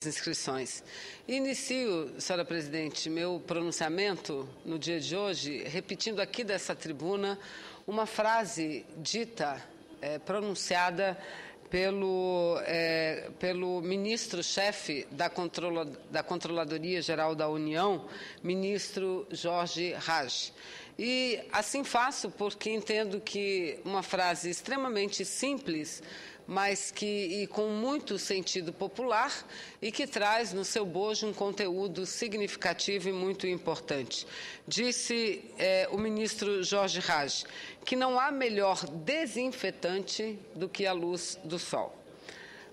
inscrições. Inicio, senhora presidente, meu pronunciamento no dia de hoje, repetindo aqui dessa tribuna uma frase dita, pronunciada pelo ministro-chefe da Controladoria Geral da União, ministro Jorge Hage. E assim faço porque entendo que uma frase extremamente simples, mas que com muito sentido popular e que traz no seu bojo um conteúdo significativo e muito importante. Disse o ministro Jorge Hage que não há melhor desinfetante do que a luz do sol.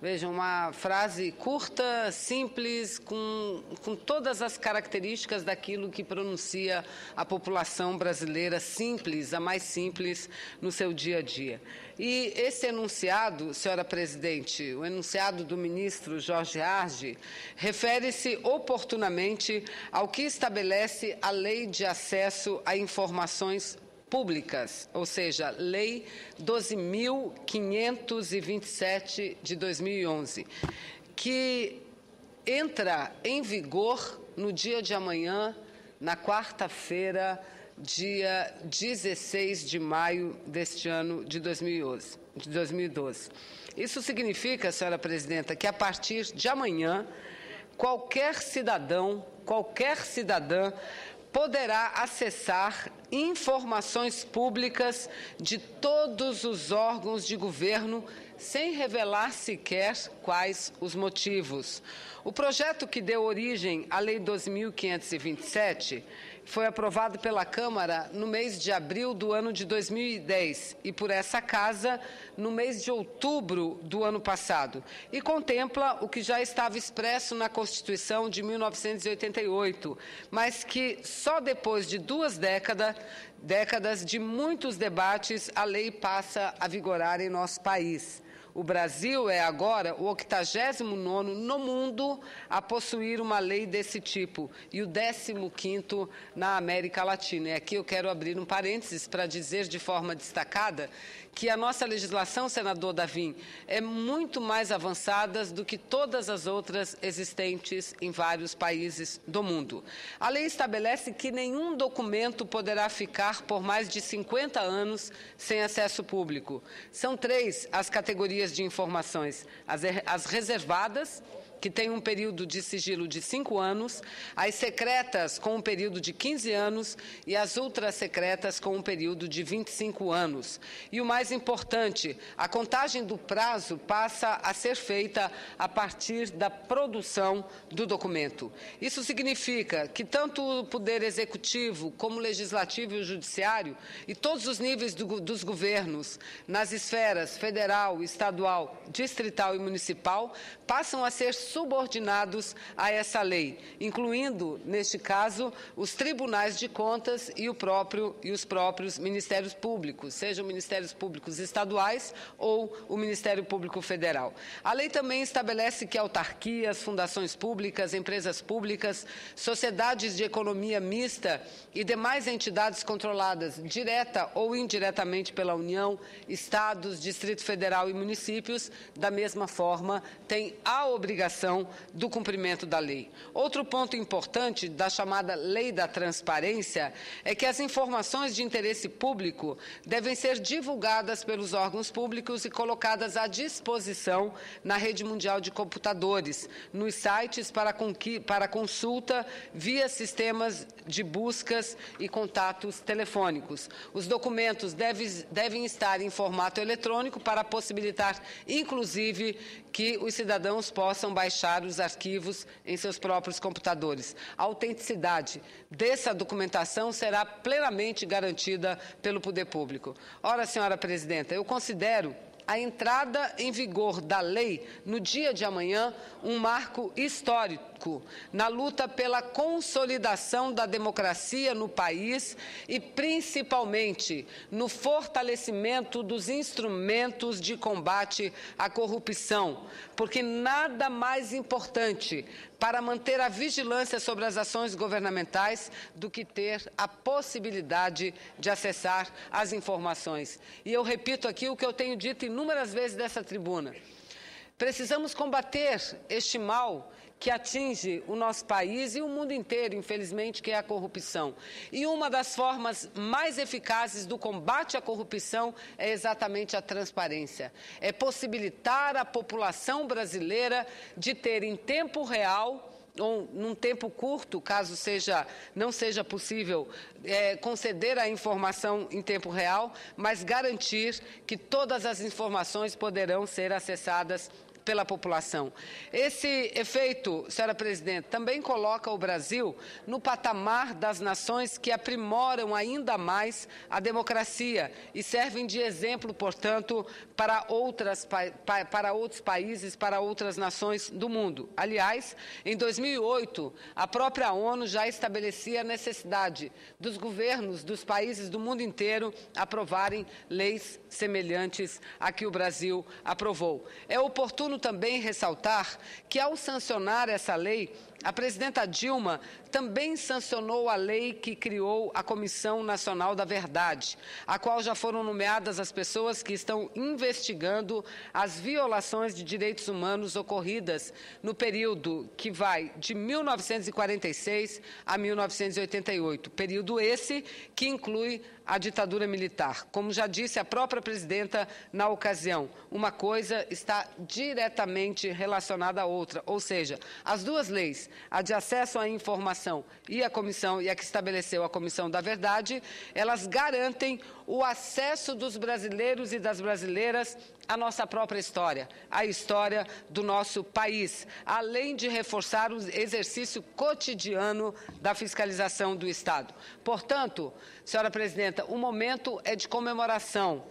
Vejam, uma frase curta, simples, com todas as características daquilo que pronuncia a população brasileira simples, a mais simples no seu dia a dia. E esse enunciado, senhora presidente, o enunciado do ministro Jorge Hage, refere-se oportunamente ao que estabelece a Lei de Acesso a Informações Públicas, ou seja, Lei 12.527 de 2011, que entra em vigor no dia de amanhã, na quarta-feira, dia 16 de maio deste ano de 2012. Isso significa, senhora presidenta, que a partir de amanhã, qualquer cidadã poderá acessar informações públicas de todos os órgãos de governo sem revelar sequer quais os motivos. O projeto que deu origem à Lei 12.527 foi aprovado pela Câmara no mês de abril do ano de 2010 e por essa Casa no mês de outubro do ano passado e contempla o que já estava expresso na Constituição de 1988, mas que só depois de 2 décadas de muitos debates a lei passa a vigorar em nosso país. O Brasil é agora o 89º no mundo a possuir uma lei desse tipo e o 15º na América Latina. E aqui eu quero abrir um parênteses para dizer de forma destacada que a nossa legislação, senador Davim, é muito mais avançada do que todas as outras existentes em vários países do mundo. A lei estabelece que nenhum documento poderá ficar por mais de 50 anos sem acesso público. São 3 as categorias de informações: as reservadas, que têm um período de sigilo de 5 anos, as secretas com um período de 15 anos e as ultrasecretas com um período de 25 anos. E o mais importante, a contagem do prazo passa a ser feita a partir da produção do documento. Isso significa que tanto o Poder Executivo como o Legislativo e o Judiciário e todos os níveis dos governos, nas esferas federal, estadual, distrital e municipal, passam a ser subordinados a essa lei, incluindo, neste caso, os tribunais de contas e os próprios ministérios públicos, sejam ministérios públicos estaduais ou o Ministério Público Federal. A lei também estabelece que autarquias, fundações públicas, empresas públicas, sociedades de economia mista e demais entidades controladas direta ou indiretamente pela União, estados, Distrito Federal e municípios, da mesma forma, têm a obrigação do cumprimento da lei. Outro ponto importante da chamada Lei da Transparência é que as informações de interesse público devem ser divulgadas pelos órgãos públicos e colocadas à disposição na rede mundial de computadores, nos sites para consulta via sistemas de buscas e contatos telefônicos. Os documentos devem estar em formato eletrônico para possibilitar, inclusive, que os cidadãos possam baixar os arquivos em seus próprios computadores. A autenticidade dessa documentação será plenamente garantida pelo poder público. Ora, senhora presidenta, eu considero a entrada em vigor da lei no dia de amanhã um marco histórico na luta pela consolidação da democracia no país e, principalmente, no fortalecimento dos instrumentos de combate à corrupção, porque nada mais importante para manter a vigilância sobre as ações governamentais do que ter a possibilidade de acessar as informações. E eu repito aqui o que eu tenho dito inúmeras vezes dessa tribuna. Precisamos combater este mal que atinge o nosso país e o mundo inteiro, infelizmente, que é a corrupção. E uma das formas mais eficazes do combate à corrupção é exatamente a transparência. É possibilitar à população brasileira de ter em tempo real, ou num tempo curto, caso não seja possível conceder a informação em tempo real, mas garantir que todas as informações poderão ser acessadas pela população. Esse efeito, senhora presidente, também coloca o Brasil no patamar das nações que aprimoram ainda mais a democracia e servem de exemplo, portanto, para outros países, para outras nações do mundo. Aliás, em 2008, a própria ONU já estabelecia a necessidade dos governos dos países do mundo inteiro aprovarem leis semelhantes à que o Brasil aprovou. É oportuno também ressaltar que, ao sancionar essa lei, a presidenta Dilma também sancionou a lei que criou a Comissão Nacional da Verdade, a qual já foram nomeadas as pessoas que estão investigando as violações de direitos humanos ocorridas no período que vai de 1946 a 1988, período esse que inclui a ditadura militar. Como já disse a própria presidenta na ocasião, uma coisa está diretamente relacionada à outra, ou seja, as duas leis, a de acesso à informação e a que estabeleceu a Comissão da Verdade, elas garantem o acesso dos brasileiros e das brasileiras à nossa própria história, à história do nosso país, além de reforçar o exercício cotidiano da fiscalização do Estado. Portanto, senhora presidenta, o momento é de comemoração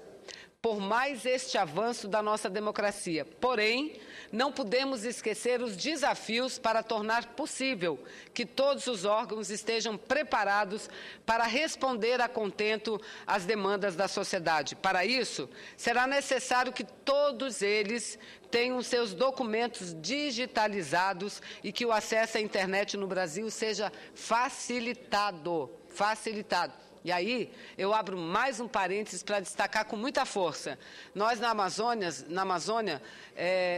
por mais este avanço da nossa democracia. Porém, não podemos esquecer os desafios para tornar possível que todos os órgãos estejam preparados para responder a contento às demandas da sociedade. Para isso, será necessário que todos eles tenham seus documentos digitalizados e que o acesso à internet no Brasil seja facilitado. E aí, eu abro mais um parênteses para destacar com muita força. Nós, na Amazônia,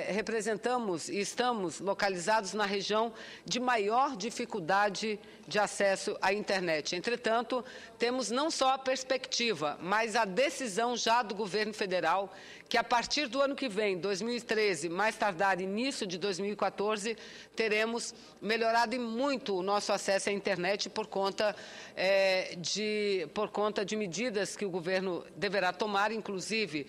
representamos e estamos localizados na região de maior dificuldade de acesso à internet. Entretanto, temos não só a perspectiva, mas a decisão já do governo federal que, a partir do ano que vem, 2013, mais tardar início de 2014, teremos melhorado e muito o nosso acesso à internet por conta de medidas que o governo deverá tomar, inclusive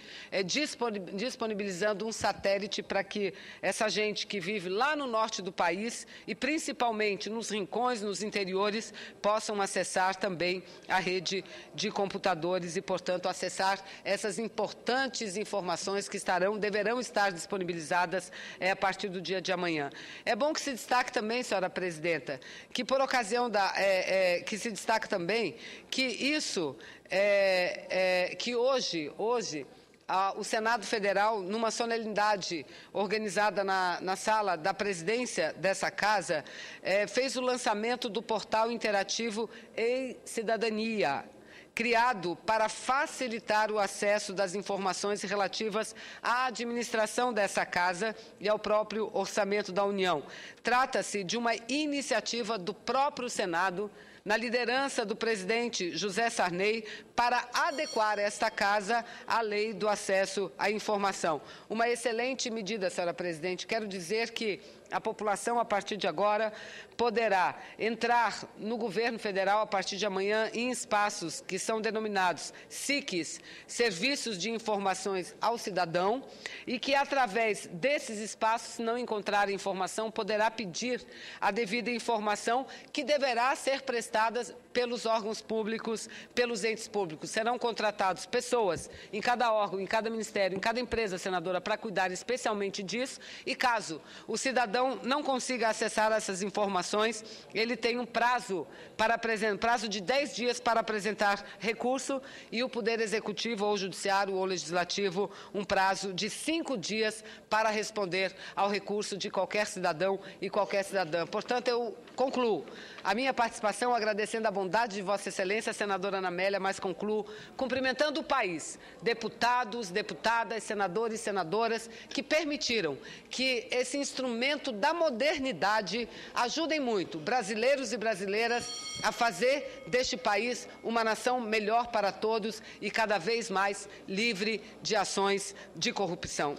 disponibilizando um satélite para que essa gente que vive lá no norte do país e principalmente nos rincões, nos interiores, possam acessar também a rede de computadores e, portanto, acessar essas importantes informações que deverão estar disponibilizadas a partir do dia de amanhã. É bom que se destaque também, senhora presidenta, que por ocasião que se destaque também que isso, que hoje o Senado Federal, numa solenidade organizada na sala da presidência dessa casa, fez o lançamento do portal interativo e-Cidadania, criado para facilitar o acesso das informações relativas à administração dessa casa e ao próprio orçamento da União. Trata-se de uma iniciativa do próprio Senado, na liderança do presidente José Sarney, para adequar esta casa à lei do acesso à informação. Uma excelente medida, senhora presidente. Quero dizer que a população, a partir de agora, poderá entrar no governo federal, a partir de amanhã, em espaços que são denominados SICs, Serviços de Informações ao Cidadão, e que, através desses espaços, se não encontrar informação, poderá pedir a devida informação que deverá ser prestada pelos órgãos públicos, pelos entes públicos. Serão contratados pessoas em cada órgão, em cada ministério, em cada empresa, senadora, para cuidar especialmente disso, e caso o cidadão não consiga acessar essas informações, ele tem um prazo de 10 dias para apresentar recurso, e o Poder Executivo ou Judiciário ou Legislativo um prazo de 5 dias para responder ao recurso de qualquer cidadão e qualquer cidadã. Portanto, eu concluo a minha participação agradecendo a bondade de Vossa Excelência, senadora Ana Amélia, mas concluo cumprimentando o país, deputados, deputadas, senadores e senadoras que permitiram que esse instrumento da modernidade ajudem muito brasileiros e brasileiras a fazer deste país uma nação melhor para todos e cada vez mais livre de ações de corrupção.